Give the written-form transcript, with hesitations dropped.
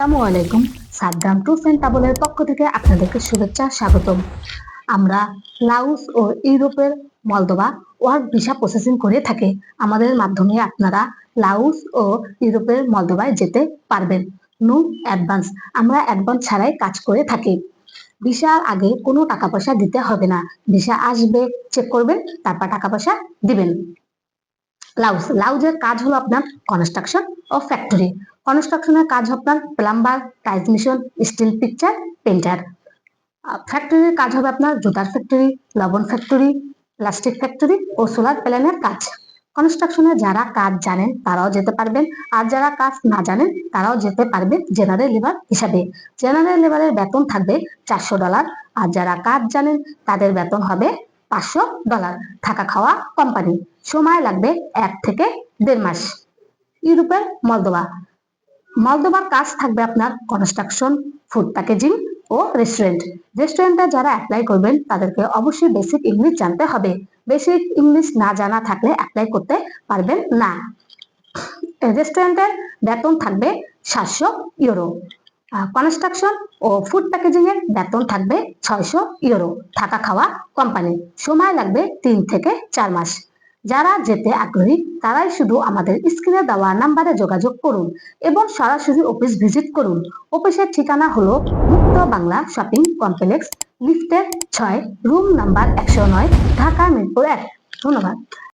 আসসালামু আলাইকুম। Saddam tours and ট্রাভেলের পক্ষ থেকে আপনাদেরকে শুভেচ্ছা স্বাগতম। আমরা লাওস ও ইউরোপের মলদোভা ওয়ার্ক ভিসা প্রসেসিং করে থাকি। আমাদের মাধ্যমে আপনারা লাওস ও ইউরোপের মলদোভায় যেতে পারবেন। নো অ্যাডভান্স, আমরা অ্যাডভান্স ছাড়াই কাজ করে থাকি। ভিসার আগে কোনো টাকা পয়সা দিতে হবে না। ভিসা আসবে, চেক করবেন, তারপর টাকা পয়সা দিবেন। লাউজের কাজ হলো আপনার কনস্ট্রাকশন ও ফ্যাক্টরি। কনস্ট্রাকশনের কাজ আপনার প্লাম্বার, টাইলস মিশন, স্টিল পিকচার, পেন্টার। ফ্যাক্টরির কাজ হবে আপনার জুতার ফ্যাক্টরি, লবণ ফ্যাক্টরি, প্লাস্টিক ফ্যাক্টরি ও সোলার প্যানেলের কাজ। কনস্ট্রাকশনে যারা কাজ জানেন তারাও যেতে পারবেন, আর যারা কাজ না জানেন তারাও যেতে পারবে জেনারেল লেবার হিসাবে। জেনারেল লেবারের বেতন থাকবে $400, আর যারা কাজ জানেন তাদের বেতন হবে $500। থাকা খাওয়া কোম্পানি। সময় লাগবে 1 থেকে 1.5 মাস। ইউরোপের মলদোভা। মলদোভার কাজ থাকবে আপনার কনস্ট্রাকশন, ফুড প্যাকেজিং ও রেস্টুরেন্ট। রেস্টুরেন্টে যারা অ্যাপ্লাই করবেন তাদেরকে অবশ্যই বেসিক ইংলিশ জানতে হবে। বেসিক ইংলিশ না জানা থাকলে অ্যাপ্লাই করতে পারবেন না। রেস্টুরেন্টের বেতন থাকবে €700। কনস্ট্রাকশন ও ফুড প্যাকেজিং এর বেতন থাকবে €600। থাকা খাওয়া কোম্পানি। সময় লাগবে 3 থেকে 4 মাস। যারা যেতে আগ্রহী তারাই শুধু আমাদের স্ক্রিনে দেওয়া নাম্বারে যোগাযোগ করুন এবং সরাসরি অফিস ভিজিট করুন। অফিসের ঠিকানা হলো মুক্ত বাংলা শপিং কমপ্লেক্স, লিফটের 6, রুম নাম্বার 109, ঢাকা মিরপুর 1। ধন্যবাদ।